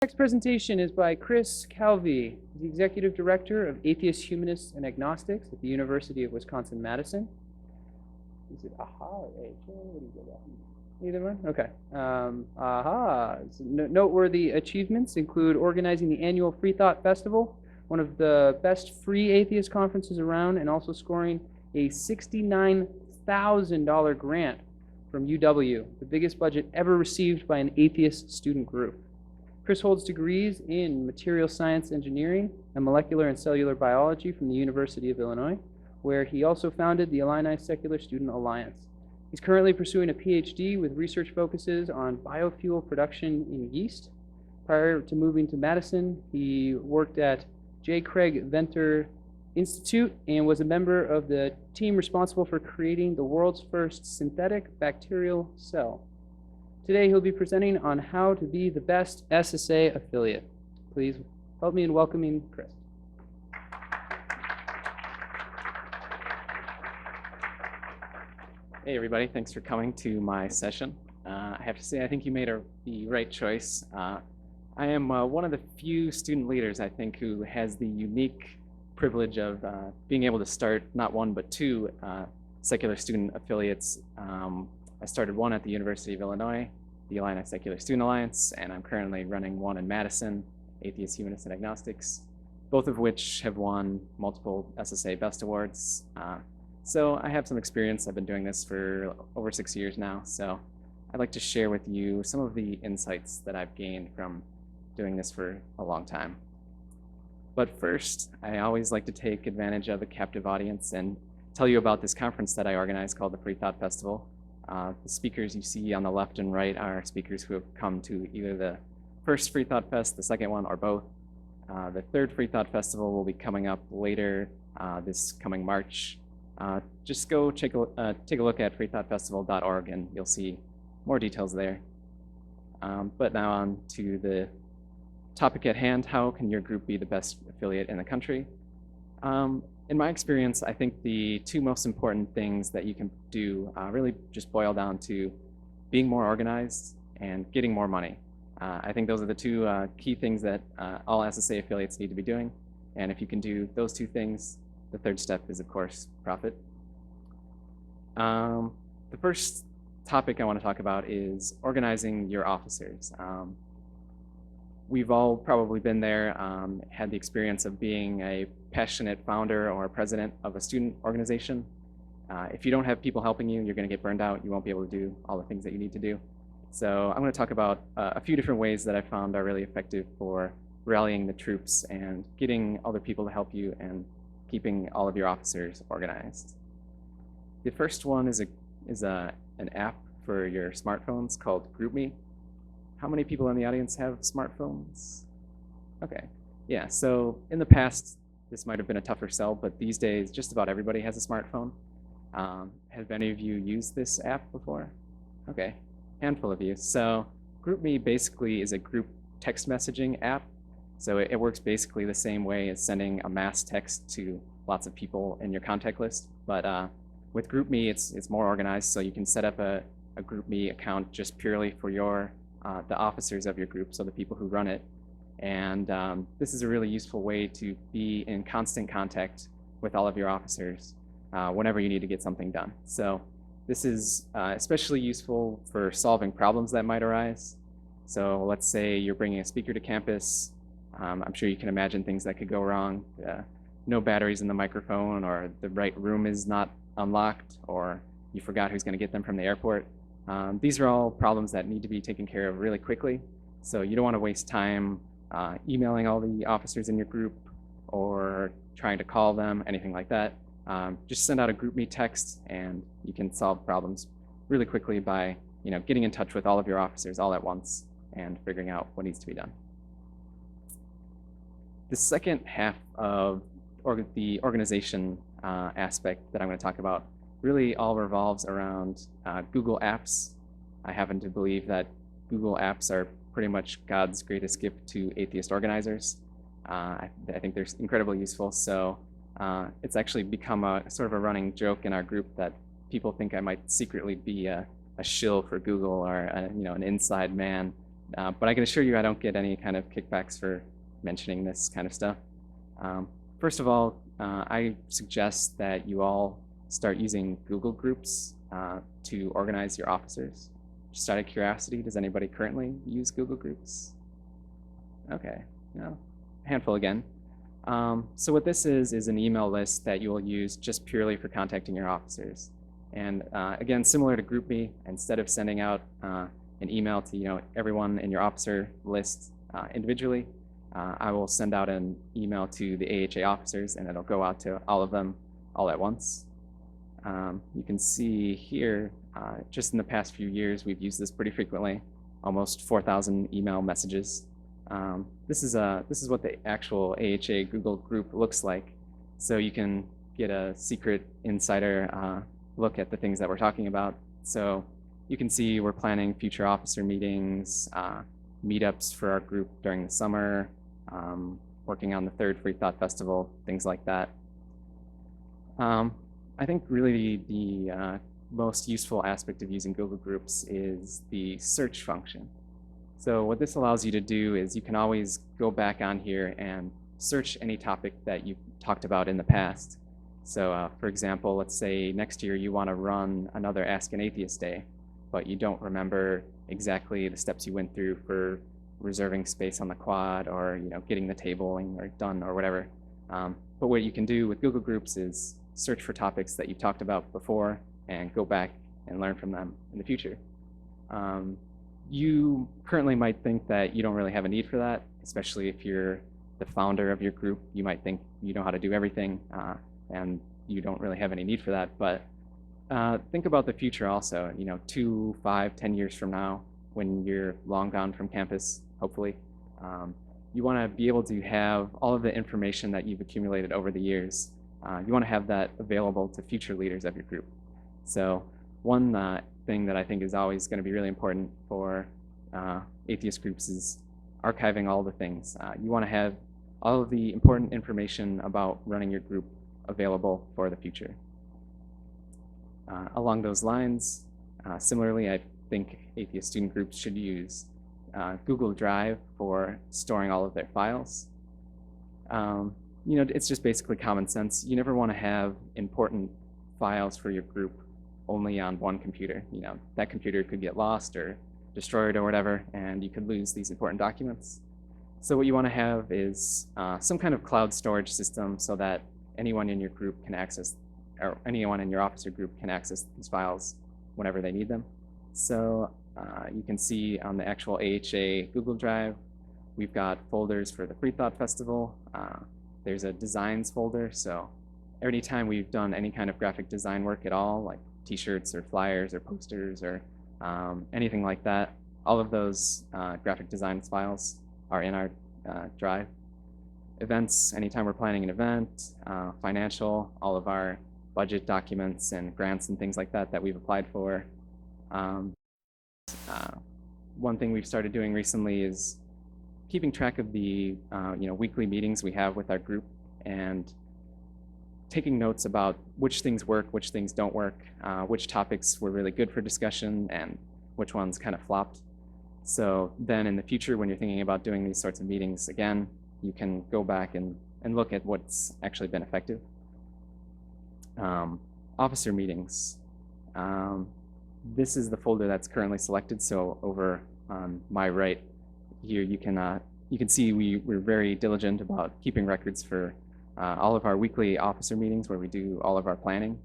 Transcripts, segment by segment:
Next presentation is by Chris Calvey, the Executive Director of Atheists, Humanists, and Agnostics at the University of Wisconsin-Madison. Is it AHA or AHA? What do you go by? Either one? Okay. AHA. Noteworthy achievements include organizing the annual Freethought Festival, one of the best free atheist conferences around, and also scoring a $69,000 grant from UW, the biggest budget ever received by an atheist student group. Chris holds degrees in material science engineering and molecular and cellular biology from the University of Illinois, where he also founded the Illini Secular Student Alliance. He's currently pursuing a PhD with research focuses on biofuel production in yeast. Prior to moving to Madison, he worked at J. Craig Venter Institute and was a member of the team responsible for creating the world's first synthetic bacterial cell. Today he'll be presenting on how to be the best SSA affiliate. Please help me in welcoming Chris. Hey everybody, thanks for coming to my session. I have to say I think you made the right choice. I am one of the few student leaders, I think, who has the unique privilege of being able to start not one but two secular student affiliates. I started one at the University of Illinois, the Illini Secular Student Alliance, and I'm currently running one in Madison, Atheists, Humanists, and Agnostics, both of which have won multiple SSA Best Awards. So I have some experience. I've been doing this for over 6 years now, so I'd like to share with you some of the insights that I've gained from doing this for a long time. But first, I always like to take advantage of a captive audience and tell you about this conference that I organized called the Freethought Festival. The speakers you see on the left and right are speakers who have come to either the first Freethought Fest, the second one, or both. The third Freethought Festival will be coming up later this coming March. Just go take a look at freethoughtfestival.org and you'll see more details there. But now on to the topic at hand: how can your group be the best affiliate in the country? In my experience, I think the two most important things that you can do really just boil down to being more organized and getting more money. I think those are the two key things that all SSA affiliates need to be doing. And if you can do those two things, the third step is, of course, profit. The first topic I want to talk about is organizing your officers. We've all probably been there, had the experience of being a passionate founder or president of a student organization. If you don't have people helping you, you're going to get burned out. You won't be able to do all the things that you need to do. So I'm going to talk about a few different ways that I found are really effective for rallying the troops and getting other people to help you and keeping all of your officers organized. The first one is an app for your smartphones called GroupMe. How many people in the audience have smartphones? Okay, yeah, so in the past, this might have been a tougher sell, but these days, just about everybody has a smartphone. Have any of you used this app before? Okay, handful of you. So GroupMe basically is a group text messaging app. So it works basically the same way as sending a mass text to lots of people in your contact list. But with GroupMe, it's more organized, so you can set up a GroupMe account just purely for your the officers of your group, so the people who run it. And this is a really useful way to be in constant contact with all of your officers whenever you need to get something done. So this is especially useful for solving problems that might arise. So let's say you're bringing a speaker to campus. I'm sure you can imagine things that could go wrong. No batteries in the microphone, or the right room is not unlocked, or you forgot who's going to get them from the airport. These are all problems that need to be taken care of really quickly. So you don't want to waste time emailing all the officers in your group or trying to call them, anything like that. Just send out a GroupMe text and you can solve problems really quickly by getting in touch with all of your officers all at once and figuring out what needs to be done. The second half of the organization aspect that I'm going to talk about really all revolves around Google Apps. I happen to believe that Google Apps are pretty much God's greatest gift to atheist organizers. I think they're incredibly useful. So it's actually become a sort of a running joke in our group that people think I might secretly be a shill for Google or an inside man but I can assure you I don't get any kind of kickbacks for mentioning this kind of stuff. First of all, I suggest that you all start using Google Groups to organize your officers. Just out of curiosity, does anybody currently use Google Groups? Okay, no, a handful again. So what this is an email list that you will use just purely for contacting your officers. And again, similar to GroupMe, instead of sending out an email to everyone in your officer list individually, I will send out an email to the AHA officers, and it'll go out to all of them all at once. You can see here, just in the past few years, we've used this pretty frequently, almost 4,000 email messages. This is what the actual AHA Google group looks like. So you can get a secret insider look at the things that we're talking about. So you can see we're planning future officer meetings, meetups for our group during the summer, working on the 3rd Freethought Festival, things like that. I think really the most useful aspect of using Google Groups is the search function. So what this allows you to do is you can always go back on here and search any topic that you talked about in the past. So for example, let's say next year you want to run another Ask an Atheist Day, but you don't remember exactly the steps you went through for reserving space on the quad or getting the tabling or done or whatever. But what you can do with Google Groups is search for topics that you've talked about before and go back and learn from them in the future. You currently might think that you don't really have a need for that, especially if you're the founder of your group. You might think you know how to do everything and you don't really have any need for that. But think about the future also, 2, 5, 10 years from now, when you're long gone from campus, hopefully. You want to be able to have all of the information that you've accumulated over the years. You want to have that available to future leaders of your group. So one thing that I think is always going to be really important for atheist groups is archiving all the things. You want to have all of the important information about running your group available for the future. Along those lines, similarly, I think atheist student groups should use Google Drive for storing all of their files. It's just basically common sense. You never want to have important files for your group only on one computer. That computer could get lost or destroyed or whatever, and you could lose these important documents. So what you want to have is some kind of cloud storage system so that anyone in your group can access, or anyone in your officer group can access these files whenever they need them. So you can see on the actual AHA Google Drive, we've got folders for the Freethought Festival. There's a designs folder, so anytime we've done any kind of graphic design work at all, like t-shirts or flyers or posters or anything like that, all of those graphic design files are in our drive. Events, anytime we're planning an event, financial, all of our budget documents and grants and things like that that we've applied for. One thing we've started doing recently is keeping track of the weekly meetings we have with our group and taking notes about which things work, which things don't work, which topics were really good for discussion and which ones kind of flopped. So then in the future, when you're thinking about doing these sorts of meetings again, you can go back and look at what's actually been effective. Officer meetings. This is the folder that's currently selected. So over on my right here, you can see we're very diligent about keeping records for all of our weekly officer meetings where we do all of our planning.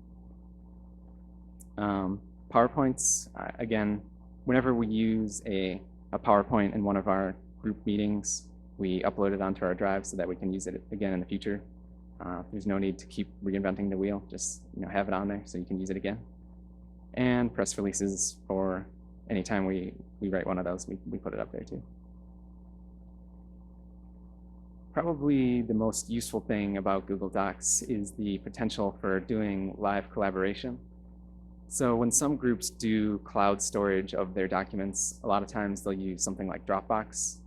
PowerPoints, again, whenever we use a PowerPoint in one of our group meetings, we upload it onto our drive so that we can use it again in the future. There's no need to keep reinventing the wheel, just have it on there so you can use it again. And press releases, for anytime we write one of those, we put it up there too. Probably the most useful thing about Google Docs is the potential for doing live collaboration. So when some groups do cloud storage of their documents, a lot of times they'll use something like Dropbox.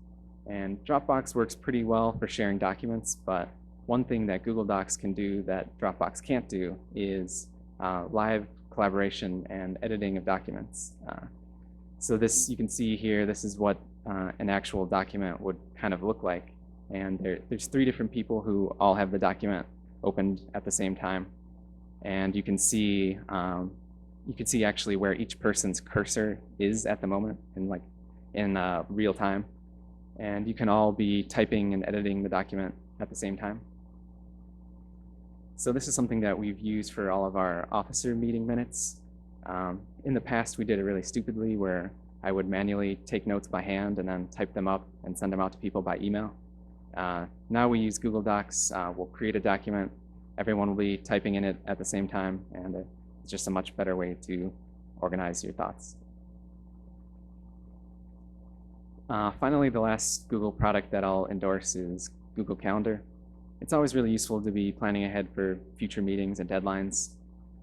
And Dropbox works pretty well for sharing documents, but one thing that Google Docs can do that Dropbox can't do is live collaboration and editing of documents. So this, you can see here, this is what an actual document would kind of look like. And there's 3 different people who all have the document opened at the same time. And you can see actually where each person's cursor is at the moment in real time. And you can all be typing and editing the document at the same time. So this is something that we've used for all of our officer meeting minutes. In the past, we did it really stupidly where I would manually take notes by hand and then type them up and send them out to people by email. Now we use Google Docs. We'll create a document. Everyone will be typing in it at the same time, and it's just a much better way to organize your thoughts. Finally, the last Google product that I'll endorse is Google Calendar. It's always really useful to be planning ahead for future meetings and deadlines.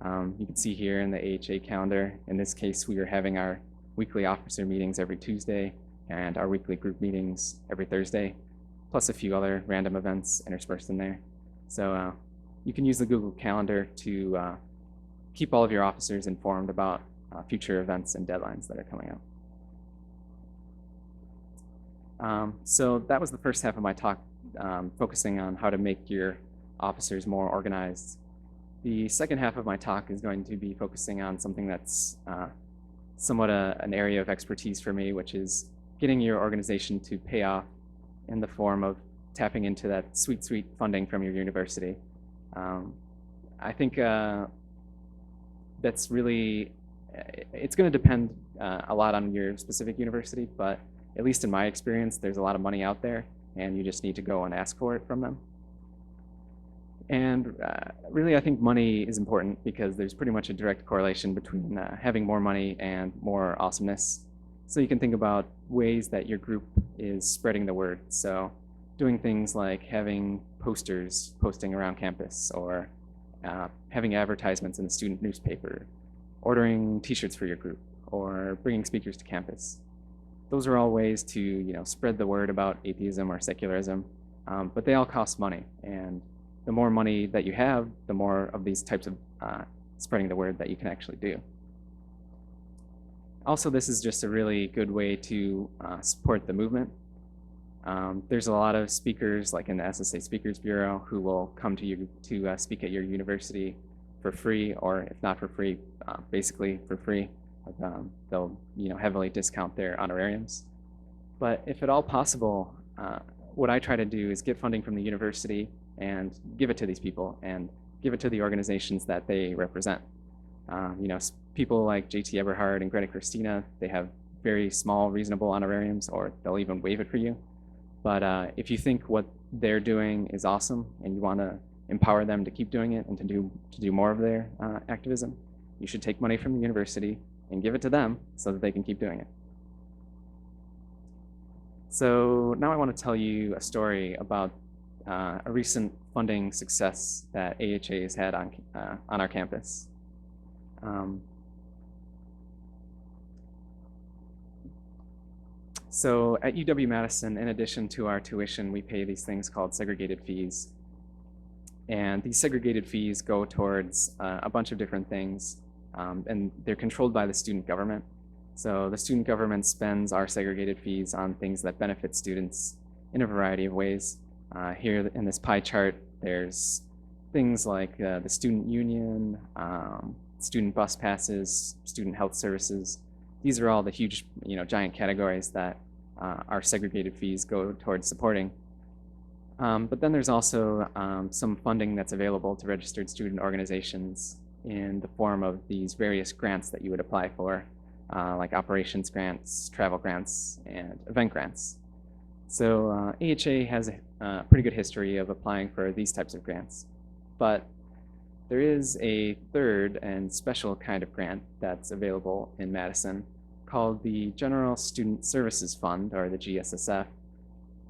You can see here in the AHA calendar, in this case, we are having our weekly officer meetings every Tuesday and our weekly group meetings every Thursday, plus a few other random events interspersed in there. So you can use the Google Calendar to keep all of your officers informed about future events and deadlines that are coming up. So that was the first half of my talk, focusing on how to make your officers more organized. The second half of my talk is going to be focusing on something that's somewhat an area of expertise for me, which is getting your organization to pay off in the form of tapping into that sweet, sweet funding from your university. I think that's really, it's going to depend a lot on your specific university, but at least in my experience, there's a lot of money out there, and you just need to go and ask for it from them. And really, I think money is important because there's pretty much a direct correlation between having more money and more awesomeness. So you can think about ways that your group is spreading the word. So doing things like having posters posting around campus, or having advertisements in the student newspaper, ordering t-shirts for your group, or bringing speakers to campus. Those are all ways to spread the word about atheism or secularism, but they all cost money. And the more money that you have, the more of these types of spreading the word that you can actually do. Also, this is just a really good way to support the movement. There's a lot of speakers, like in the SSA Speakers Bureau, who will come to you to speak at your university for free, or if not for free, basically for free. They'll heavily discount their honorariums. But if at all possible, what I try to do is get funding from the university and give it to these people and give it to the organizations that they represent. People like JT Eberhard and Greta Christina, they have very small, reasonable honorariums, or they'll even waive it for you. But if you think what they're doing is awesome and you want to empower them to keep doing it and to do more of their activism, you should take money from the university and give it to them so that they can keep doing it. So now I want to tell you a story about a recent funding success that AHA has had on our campus. So at UW-Madison, in addition to our tuition, we pay these things called segregated fees. And these segregated fees go towards a bunch of different things, and they're controlled by the student government. So the student government spends our segregated fees on things that benefit students in a variety of ways. Here in this pie chart, there's things like the student union, student bus passes, student health services. These are all the huge, giant categories that our segregated fees go towards supporting. But then there's also some funding that's available to registered student organizations in the form of these various grants that you would apply for, like operations grants, travel grants, and event grants. So AHA has a pretty good history of applying for these types of grants. But there is a third and special kind of grant that's available in Madison called the General Student Services Fund, or the GSSF.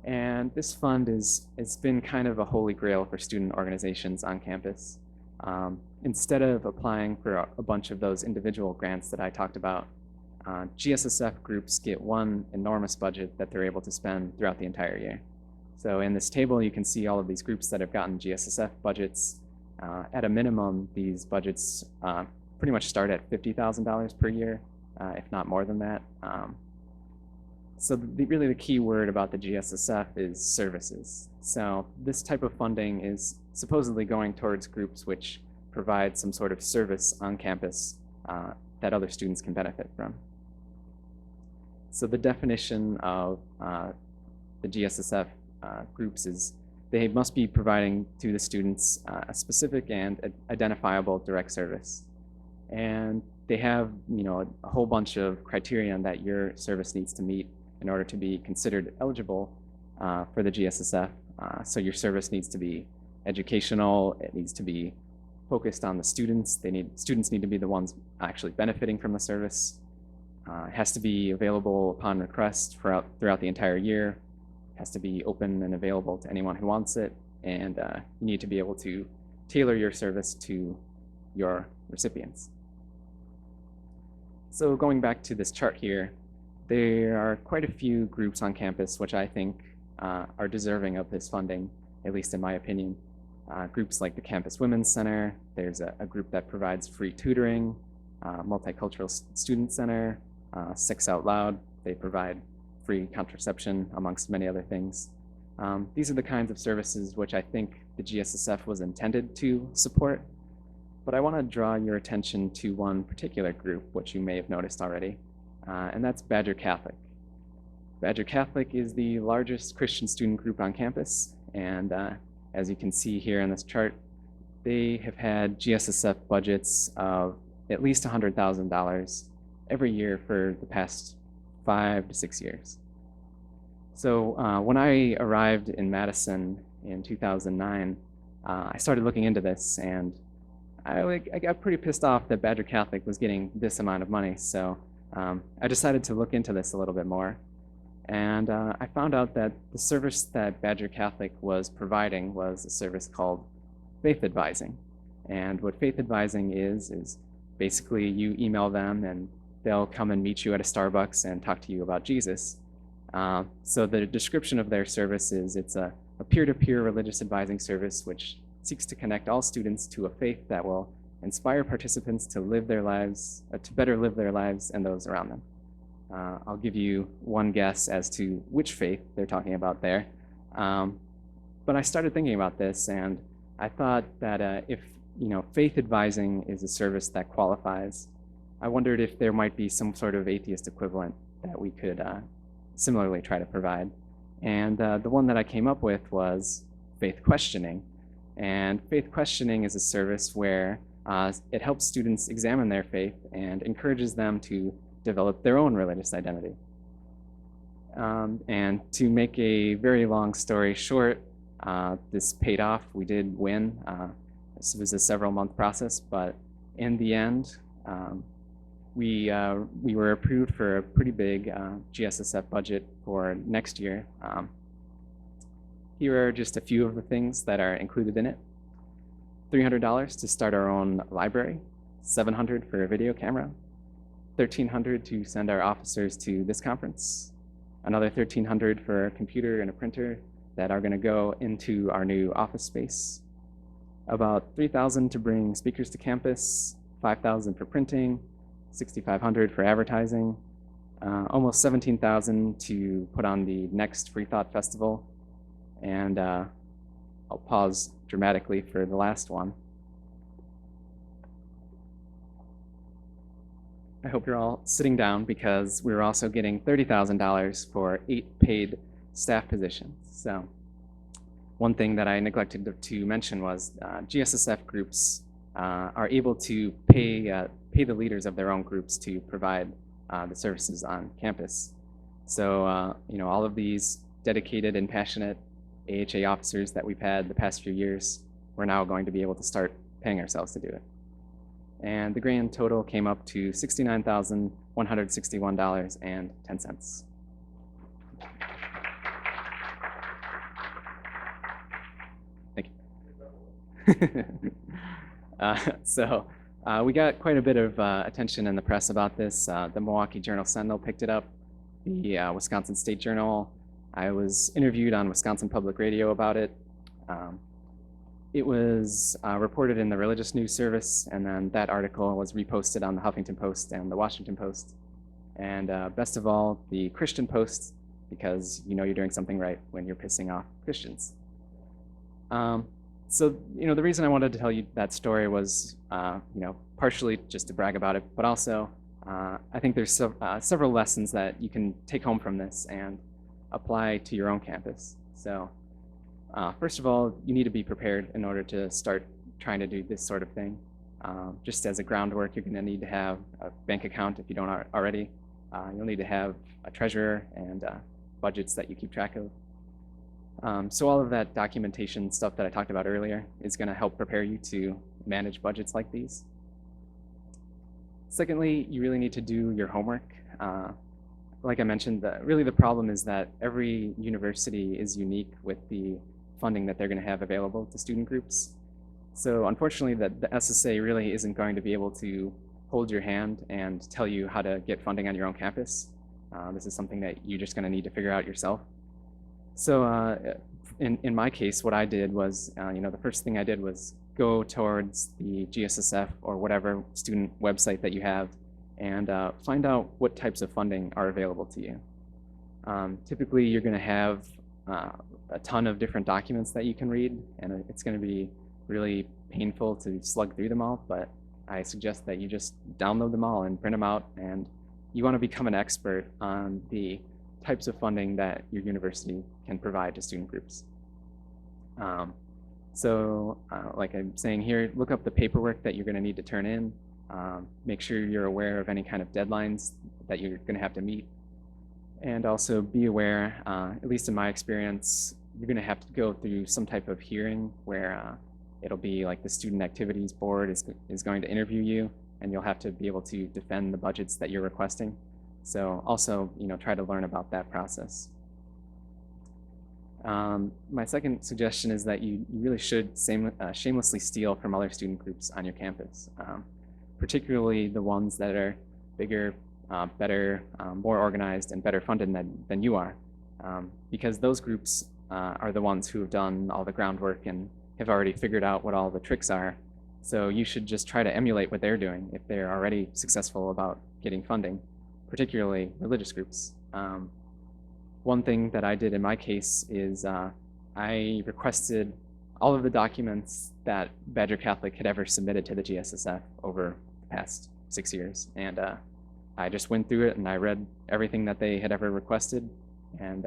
And this fund it's been kind of a holy grail for student organizations on campus. Instead of applying for a bunch of those individual grants that I talked about, GSSF groups get one enormous budget that they're able to spend throughout the entire year. So in this table, you can see all of these groups that have gotten GSSF budgets. At a minimum, these budgets pretty much start at $50,000 per year, if not more than that. Really the key word about the GSSF is services. So this type of funding is supposedly going towards groups which provide some sort of service on campus that other students can benefit from. So the definition of the GSSF groups is they must be providing to the students a specific and identifiable direct service. And they have, a whole bunch of criterion that your service needs to meet in order to be considered eligible for the GSSF. So your service needs to be educational. It needs to be focused on the students. Students need to be the ones actually benefiting from the service. It has to be available upon request throughout the entire year. It has to be open and available to anyone who wants it. And you need to be able to tailor your service to your recipients. So going back to this chart here, there are quite a few groups on campus which I think are deserving of this funding, at least in my opinion. Groups like the Campus Women's Center, there's a group that provides free tutoring, Multicultural Student Center, Six Out Loud, they provide free contraception, amongst many other things. These are the kinds of services which I think the GSSF was intended to support. But I want to draw your attention to one particular group, which you may have noticed already, and that's Badger Catholic. Badger Catholic is the largest Christian student group on campus, and as you can see here in this chart, they have had GSSF budgets of at least $100,000 every year for the past 5 to 6 years. So when I arrived in Madison in 2009, I started looking into this, and I got pretty pissed off that Badger Catholic was getting this amount of money. So I decided to look into this a little bit more. And I found out that the service that Badger Catholic was providing was a service called faith advising. And what faith advising is basically you email them and they'll come and meet you at a Starbucks and talk to you about Jesus. So the description of their service is it's a peer-to-peer religious advising service which seeks to connect all students to a faith that will inspire participants to live their lives, to better live their lives and those around them. I'll give you one guess as to which faith they're talking about there. But I started thinking about this, and I thought that if faith advising is a service that qualifies, I wondered if there might be some sort of atheist equivalent that we could similarly try to provide. And the one that I came up with was faith questioning. And faith questioning is a service where it helps students examine their faith and encourages them to develop their own religious identity. And to make a very long story short, this paid off. We did win. This was a several-month process, but in the end, we were approved for a pretty big GSSF budget for next year. Here are just a few of the things that are included in it. $300 to start our own library, $700 for a video camera, $1,300 to send our officers to this conference, another $1,300 for a computer and a printer that are going to go into our new office space, about $3,000 to bring speakers to campus, $5,000 for printing, $6,500 for advertising, almost $17,000 to put on the next Freethought Festival, and I'll pause dramatically for the last one. I hope you're all sitting down because we're also getting $30,000 for 8 paid staff positions. So one thing that I neglected to mention was GSSF groups are able to pay the leaders of their own groups to provide the services on campus. So all of these dedicated and passionate AHA officers that we've had the past few years, we're now going to be able to start paying ourselves to do it. And the grand total came up to $69,161.10. Thank you. We got quite a bit of attention in the press about this. The Milwaukee Journal-Sentinel picked it up, the Wisconsin State Journal. I was interviewed on Wisconsin Public Radio about it. It was reported in the Religious News Service, and then that article was reposted on the Huffington Post and the Washington Post. and best of all, the Christian posts, because you know you're doing something right when you're pissing off Christians. So, the reason I wanted to tell you that story was, partially just to brag about it, but also I think there's several lessons that you can take home from this and apply to your own campus. So, first of all, you need to be prepared in order to start trying to do this sort of thing. Just as a groundwork, you're going to need to have a bank account if you don't already. You'll need to have a treasurer and budgets that you keep track of. So all of that documentation stuff that I talked about earlier is going to help prepare you to manage budgets like these. Secondly, you really need to do your homework. Like I mentioned, really the problem is that every university is unique with the funding that they're going to have available to student groups. So unfortunately, the SSA really isn't going to be able to hold your hand and tell you how to get funding on your own campus. This is something that you're just going to need to figure out yourself. So in my case, what I did was, the first thing I did was go towards the GSSF or whatever student website that you have and find out what types of funding are available to you. Typically, you're going to have a ton of different documents that you can read, and it's going to be really painful to slug through them all, but I suggest that you just download them all and print them out, and you want to become an expert on the types of funding that your university can provide to student groups. Like I'm saying here, look up the paperwork that you're going to need to turn in. Make sure you're aware of any kind of deadlines that you're going to have to meet. And also be aware, at least in my experience, you're going to have to go through some type of hearing where it'll be like the Student Activities Board is going to interview you, and you'll have to be able to defend the budgets that you're requesting. So also, try to learn about that process. My second suggestion is that you really should shamelessly steal from other student groups on your campus, particularly the ones that are bigger, better, more organized, and better funded than you are, because those groups are the ones who have done all the groundwork and have already figured out what all the tricks are. So you should just try to emulate what they're doing if they're already successful about getting funding, particularly religious groups. One thing that I did in my case is I requested all of the documents that Badger Catholic had ever submitted to the GSSF over the past 6 years. And I just went through it and I read everything that they had ever requested. And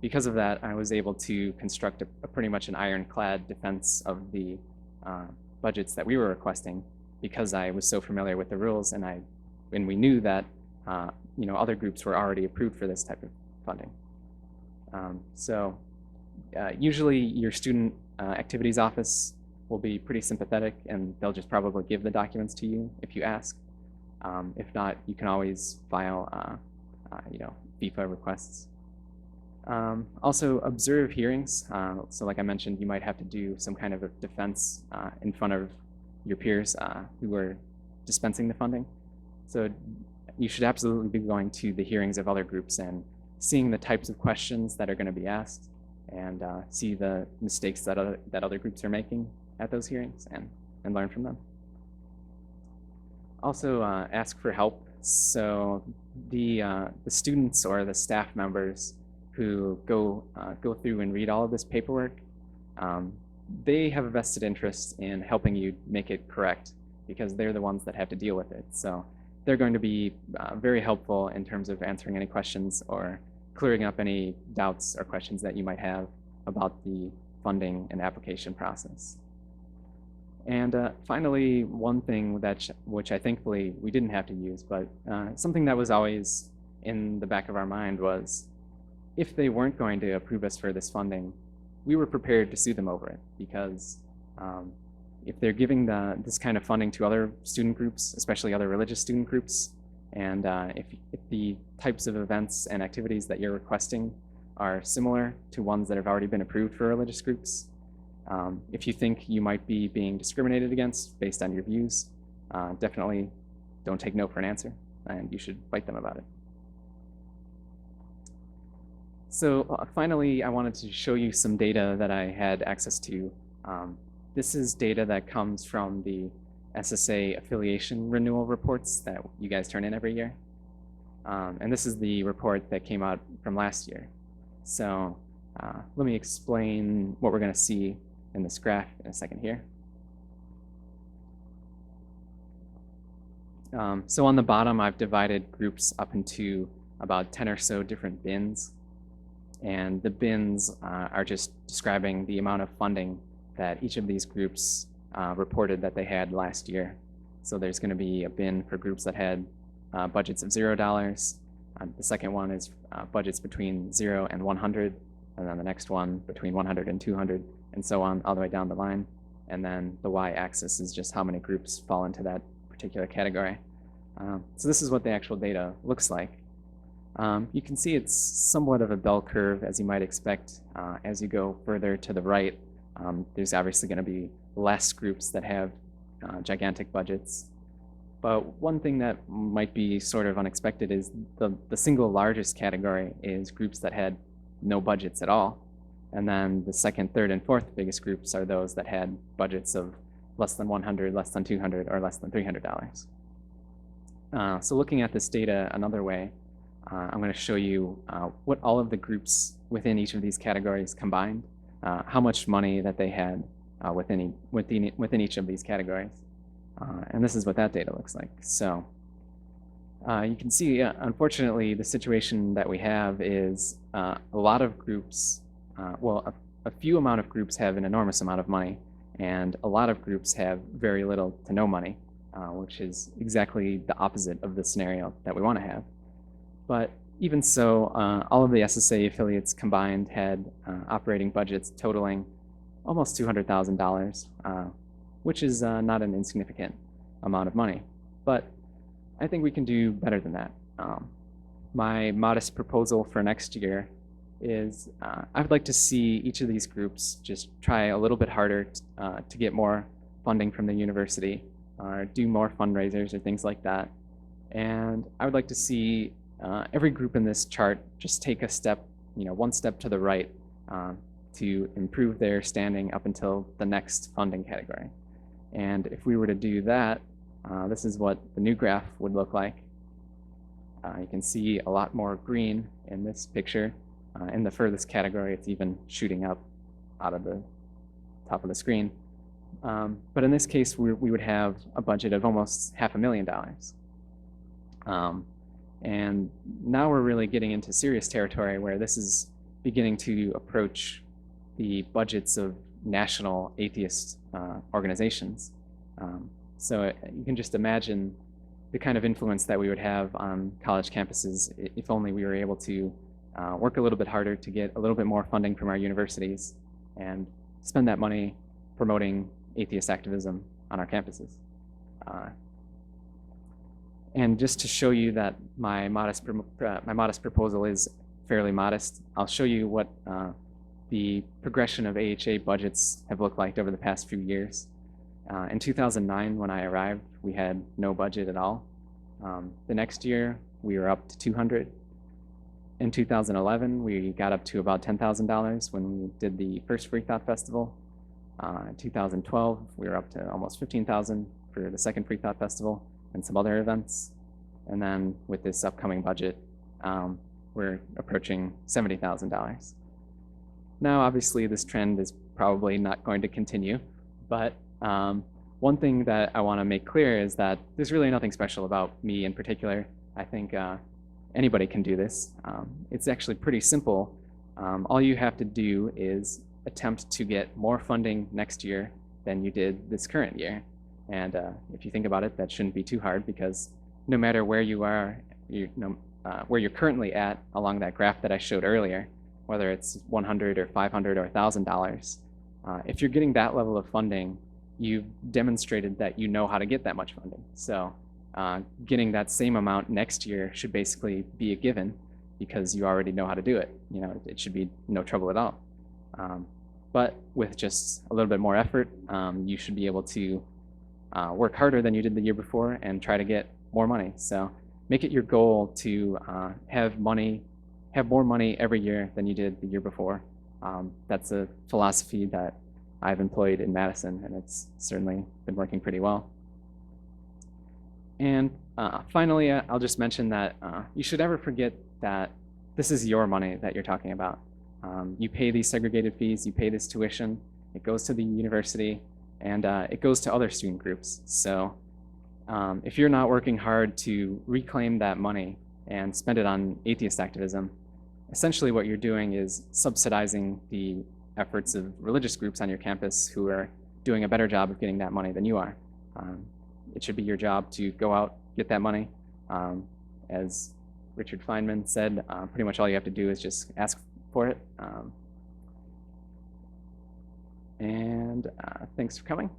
because of that, I was able to construct a pretty much an ironclad defense of the budgets that we were requesting, because I was so familiar with the rules, and we knew that other groups were already approved for this type of funding. Usually your student activities office will be pretty sympathetic, and they'll just probably give the documents to you if you ask. If not, you can always file FIFA requests. Also, observe hearings. So like I mentioned, you might have to do some kind of a defense in front of your peers who are dispensing the funding. So you should absolutely be going to the hearings of other groups and seeing the types of questions that are going to be asked, and see the mistakes that other groups are making at those hearings, and learn from them. Also, ask for help. So the students or the staff members who go through and read all of this paperwork, they have a vested interest in helping you make it correct, because they're the ones that have to deal with it. So they're going to be very helpful in terms of answering any questions or clearing up any doubts or questions that you might have about the funding and application process. And finally, one thing which I thankfully we didn't have to use, but something that was always in the back of our mind was, if they weren't going to approve us for this funding, we were prepared to sue them over it, because if they're giving this kind of funding to other student groups, especially other religious student groups, and if the types of events and activities that you're requesting are similar to ones that have already been approved for religious groups, if you think you might be being discriminated against based on your views, definitely don't take no for an answer, and you should fight them about it. So finally, I wanted to show you some data that I had access to. This is data that comes from the SSA affiliation renewal reports that you guys turn in every year. And this is the report that came out from last year. So let me explain what we're going to see in this graph in a second here. So on the bottom, I've divided groups up into about 10 or so different bins. And the bins are just describing the amount of funding that each of these groups reported that they had last year. So there's going to be a bin for groups that had budgets of $0. The second one is budgets between 0 and 100. And then the next one between 100 and 200, and so on, all the way down the line. And then the y-axis is just how many groups fall into that particular category. So this is what the actual data looks like. You can see it's somewhat of a bell curve, as you might expect. As you go further to the right, there's obviously going to be less groups that have gigantic budgets. But one thing that might be sort of unexpected is the single largest category is groups that had no budgets at all. And then the second, third, and fourth biggest groups are those that had budgets of less than 100, less than 200, or less than $300. So looking at this data another way, I'm going to show you what all of the groups within each of these categories combined, how much money that they had within each of these categories. And this is what that data looks like. So you can see, unfortunately, the situation that we have is a lot of groups, a few amount of groups have an enormous amount of money, and a lot of groups have very little to no money, which is exactly the opposite of the scenario that we want to have. But even so, all of the SSA affiliates combined had operating budgets totaling almost $200,000, which is not an insignificant amount of money. But I think we can do better than that. My modest proposal for next year is I would like to see each of these groups just try a little bit harder to get more funding from the university, or do more fundraisers or things like that. And I would like to see every group in this chart just take a step, one step to the right to improve their standing up until the next funding category. And if we were to do that, this is what the new graph would look like. You can see a lot more green in this picture. In the furthest category, it's even shooting up out of the top of the screen. But in this case, we would have a budget of almost $500,000. And now we're really getting into serious territory where this is beginning to approach the budgets of national atheist organizations. So you can just imagine the kind of influence that we would have on college campuses if only we were able to work a little bit harder to get a little bit more funding from our universities and spend that money promoting atheist activism on our campuses. And just to show you that my modest proposal is fairly modest, I'll show you what the progression of AHA budgets have looked like over the past few years. In 2009, when I arrived, we had no budget at all. The next year, we were up to 200. In 2011, we got up to about $10,000 when we did the first Freethought Festival. In 2012, we were up to almost $15,000 for the second Freethought Festival and some other events. And then with this upcoming budget, we're approaching $70,000. Now, obviously, this trend is probably not going to continue, but one thing that I want to make clear is that there's really nothing special about me in particular. I think anybody can do this. It's actually pretty simple. All you have to do is attempt to get more funding next year than you did this current year. And if you think about it, that shouldn't be too hard, because no matter where you are, where you're currently at along that graph that I showed earlier, whether it's $100 or $500 or $1,000, if you're getting that level of funding, you've demonstrated that you know how to get that much funding. So getting that same amount next year should basically be a given, because you already know how to do it. It should be no trouble at all. But with just a little bit more effort, you should be able to work harder than you did the year before and try to get more money. So make it your goal to have more money every year than you did the year before. That's a philosophy that I've employed in Madison, and it's certainly been working pretty well. And Finally, I'll just mention that you should never forget that this is your money that you're talking about. You pay these segregated fees, you pay this tuition, it goes to the university, and it goes to other student groups. So if you're not working hard to reclaim that money and spend it on atheist activism, essentially what you're doing is subsidizing the efforts of religious groups on your campus who are doing a better job of getting that money than you are. It should be your job to go out, get that money. As Richard Feynman said, pretty much all you have to do is just ask for it. And thanks for coming.